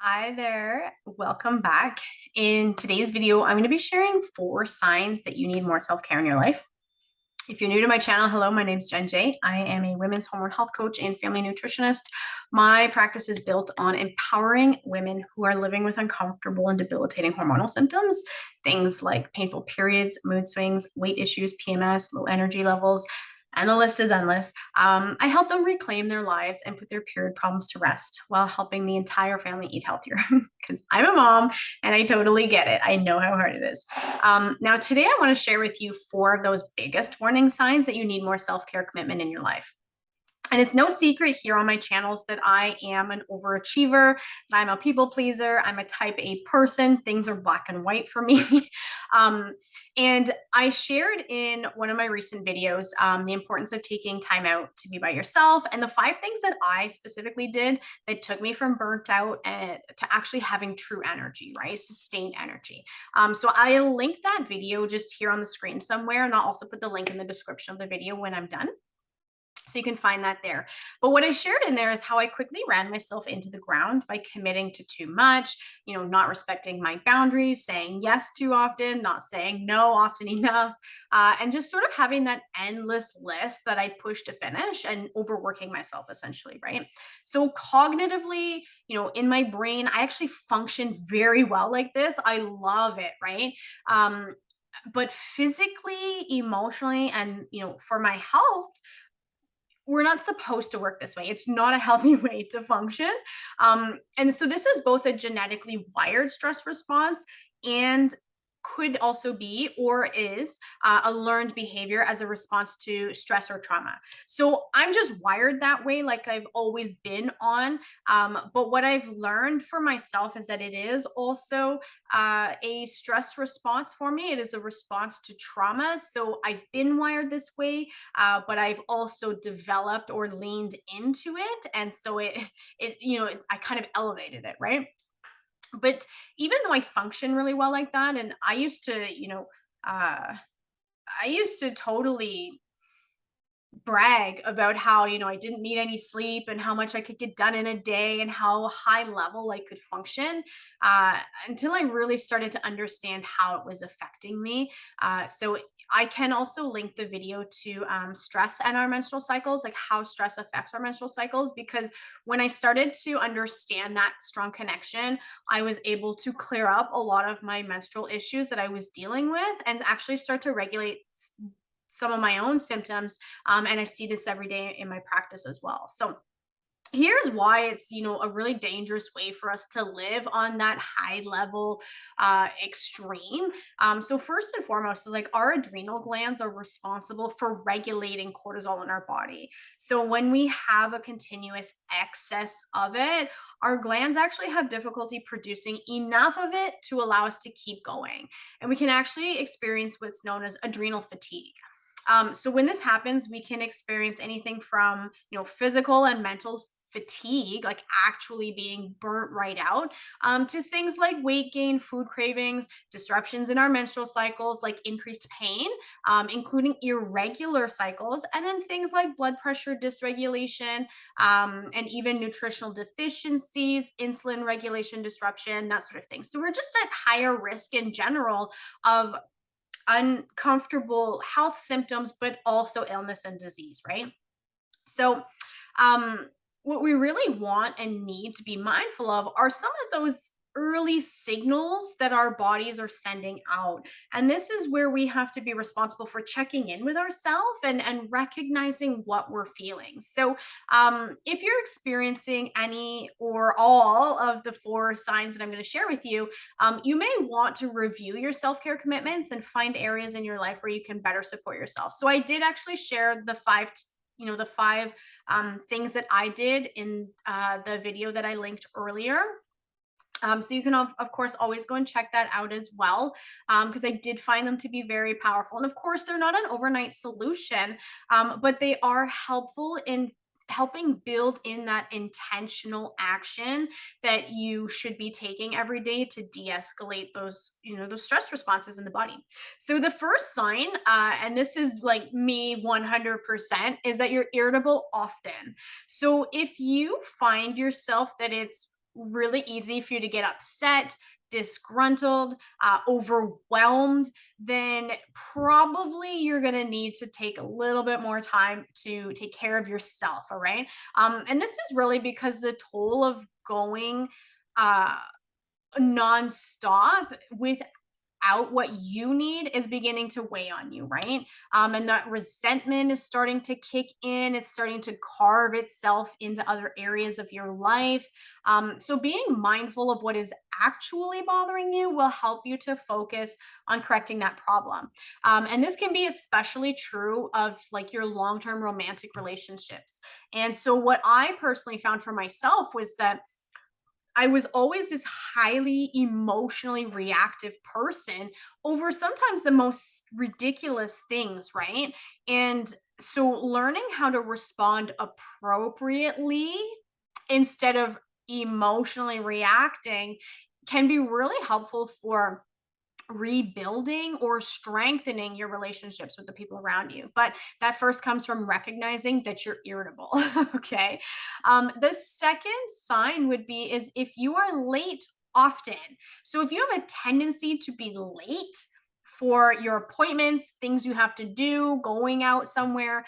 Hi there, welcome back. In today's video, I'm going to be sharing 4 signs that you need more self-care in your life. If you're new to my channel, hello, my name is Jenn J. I am a women's hormone health coach and family nutritionist. My practice is built on empowering women who are living with uncomfortable and debilitating hormonal symptoms, things like painful periods, mood swings, weight issues, PMS, low energy levels, and the list is endless. I help them reclaim their lives and put their period problems to rest while helping the entire family eat healthier. Because I'm a mom and I totally get it. I know how hard it is. Now, today I want to share with you 4 of those biggest warning signs that you need more self care commitment in your life. And it's no secret here on my channels that I am an overachiever, that I'm a people pleaser, I'm a type A person. Things are black and white for me. um, and I shared in one of my recent videos the importance of taking time out to be by yourself and the 5 things that I specifically did that took me from burnt out and to actually having true energy, right? Sustained energy. So I'll link that video just here on the screen somewhere, and I'll also put the link in the description of the video when I'm done. So you can find that there. But what I shared in there is how I quickly ran myself into the ground by committing to too much, not respecting my boundaries, saying yes too often, not saying no often enough, and just sort of having that endless list that I'd push to finish and overworking myself essentially, right? So cognitively, in my brain, I actually function very well like this. I love it, right? But physically, emotionally, and for my health, we're not supposed to work this way. It's not a healthy way to function. And so this is both a genetically wired stress response and could also be or is a learned behavior as a response to stress or trauma. So I'm just wired that way, like I've always been on. But what I've learned for myself is that it is also a stress response for me. It is a response to trauma. So I've been wired this way, but I've also developed or leaned into it, and so I kind of elevated it, right? But even though I function really well like that, and uh, I used to totally brag about how I didn't need any sleep and how much I could get done in a day and how high level I could function, uh, until I really started to understand how it was affecting me. So I can also link the video to stress and our menstrual cycles, like how stress affects our menstrual cycles, because when I started to understand that strong connection, I was able to clear up a lot of my menstrual issues that I was dealing with and actually start to regulate some of my own symptoms. And I see this every day in my practice as well. So here's why it's a really dangerous way for us to live on that high level extreme. So first and foremost is like our adrenal glands are responsible for regulating cortisol in our body. So when we have a continuous excess of it, our glands actually have difficulty producing enough of it to allow us to keep going, and we can actually experience what's known as adrenal fatigue. So when this happens, we can experience anything from physical and mental fatigue, like actually being burnt right out, to things like weight gain, food cravings, disruptions in our menstrual cycles, like increased pain, including irregular cycles, and then things like blood pressure dysregulation, and even nutritional deficiencies, insulin regulation disruption, that sort of thing. So we're just at higher risk in general of uncomfortable health symptoms, but also illness and disease, right? So, um, what we really want and need to be mindful of are some of those early signals that our bodies are sending out. And this is where we have to be responsible for checking in with ourselves and recognizing what we're feeling. So, if you're experiencing any or all of the 4 signs that I'm going to share with you, you may want to review your self care commitments and find areas in your life where you can better support yourself. So, I did actually share the five things that I did in the video that I linked earlier. So you can of course always go and check that out as well, because I did find them to be very powerful. And of course, they're not an overnight solution, but they are helpful in helping build in that intentional action that you should be taking every day to de-escalate those stress responses in the body. So the first sign, and this is like me 100%, is that you're irritable often. So if you find yourself that it's really easy for you to get upset, disgruntled, overwhelmed, then probably you're going to need to take a little bit more time to take care of yourself. All right. And this is really because the toll of going uh, nonstop with out what you need is beginning to weigh on you, right? And that resentment is starting to kick in. It's starting to carve itself into other areas of your life. So, being mindful of what is actually bothering you will help you to focus on correcting that problem. And this can be especially true of like your long term romantic relationships. And so, what I personally found for myself was that I was always this highly emotionally reactive person over sometimes the most ridiculous things, right? And so learning how to respond appropriately instead of emotionally reacting can be really helpful for rebuilding or strengthening your relationships with the people around you. But that first comes from recognizing that you're irritable. Okay. The second sign would be is if you are late often. So if you have a tendency to be late for your appointments, things you have to do, going out somewhere,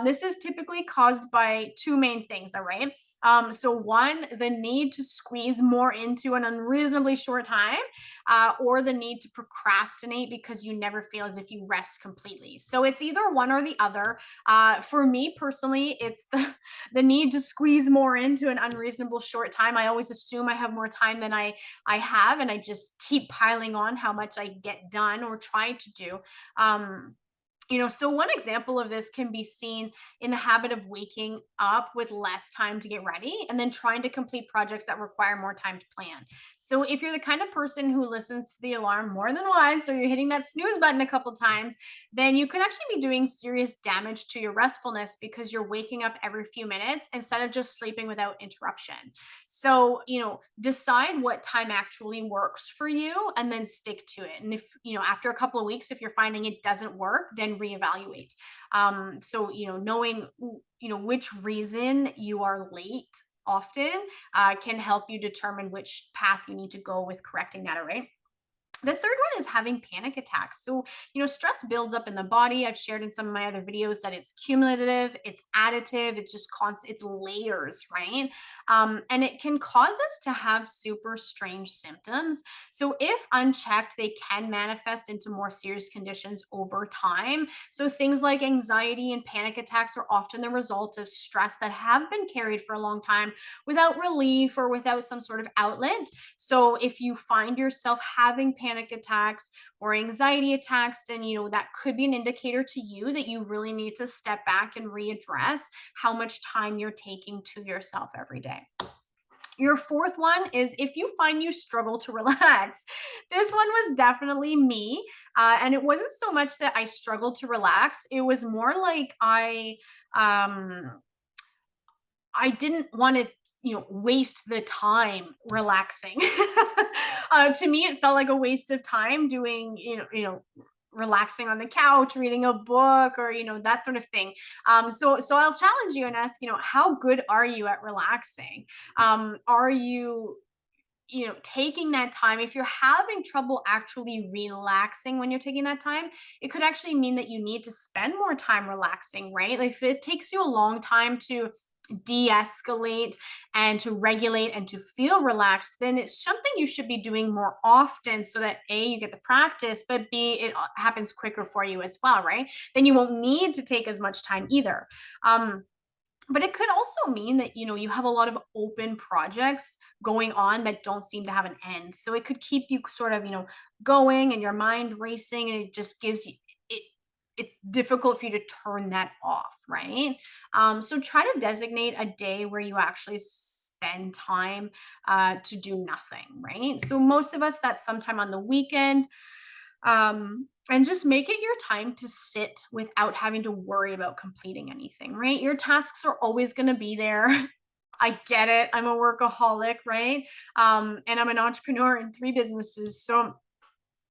this is typically caused by two main things. All right. So one, the need to squeeze more into an unreasonably short time, or the need to procrastinate because you never feel as if you rest completely. So it's either one or the other. For me personally, it's the need to squeeze more into an unreasonable short time. I always assume I have more time than I have, and I just keep piling on how much I get done or try to do. Um, so one example of this can be seen in the habit of waking up with less time to get ready and then trying to complete projects that require more time to plan. So if you're the kind of person who listens to the alarm more than once or you're hitting that snooze button a couple times, then you could actually be doing serious damage to your restfulness because you're waking up every few minutes instead of just sleeping without interruption. So, decide what time actually works for you and then stick to it. And if, after a couple of weeks, if you're finding it doesn't work, then reevaluate. So, knowing, which reason you are late often can help you determine which path you need to go with correcting that. All right. The third one is having panic attacks. So, stress builds up in the body. I've shared in some of my other videos that it's cumulative, it's additive, it's just constant, it's layers, right? And it can cause us to have super strange symptoms. So, if unchecked, they can manifest into more serious conditions over time. So, things like anxiety and panic attacks are often the result of stress that have been carried for a long time without relief or without some sort of outlet. So if you find yourself having panic attacks or anxiety attacks, then that could be an indicator to you that you really need to step back and readdress how much time you're taking to yourself every day. Your fourth one is if you find you struggle to relax. This one was definitely me. And it wasn't so much that I struggled to relax, it was more like um, I didn't want to, waste the time relaxing. To me, it felt like a waste of time doing, relaxing on the couch, reading a book, or that sort of thing. So I'll challenge you and ask, how good are you at relaxing? Are you taking that time? If you're having trouble actually relaxing when you're taking that time, it could actually mean that you need to spend more time relaxing, right? Like if it takes you a long time to de-escalate and to regulate and to feel relaxed, then it's something you should be doing more often so that A, you get the practice, but B, it happens quicker for you as well, right? Then you won't need to take as much time either. But it could also mean that you have a lot of open projects going on that don't seem to have an end, so it could keep you sort of going and your mind racing, and it just gives you it it's difficult for you to turn that off, right? So try to designate a day where you actually spend time to do nothing, right? So most of us, that's sometime on the weekend, and just make it your time to sit without having to worry about completing anything, right? Your tasks are always going to be there. I get it. I'm a workaholic, right? And I'm an entrepreneur in three businesses. So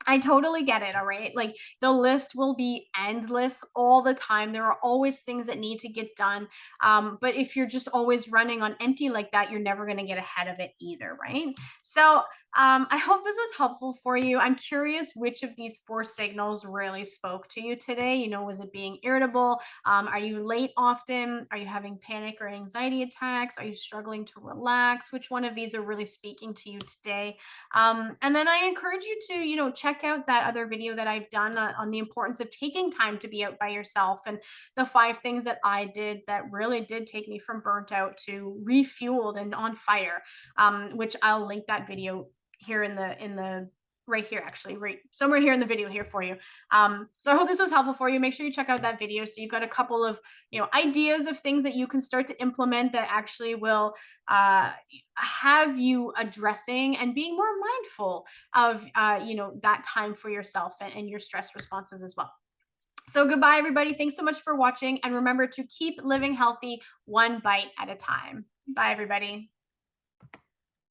I totally get it. All right. Like the list will be endless all the time. There are always things that need to get done. But if you're just always running on empty like that, you're never going to get ahead of it either. Right. So I hope this was helpful for you. I'm curious which of these four signals really spoke to you today. Was it being irritable? Are you late often? Are you having panic or anxiety attacks? Are you struggling to relax? Which one of these are really speaking to you today? And then I encourage you to, check out that other video that I've done on the importance of taking time to be out by yourself and the 5 things that I did that really did take me from burnt out to refueled and on fire. Which I'll link that video here in the right here, actually, right somewhere here in the video here for you. So I hope this was helpful for you. Make sure you check out that video so you've got a couple of ideas of things that you can start to implement that actually will have you addressing and being more mindful of that time for yourself and your stress responses as well. So goodbye, everybody. Thanks so much for watching, and remember to keep living healthy one bite at a time. Bye, everybody.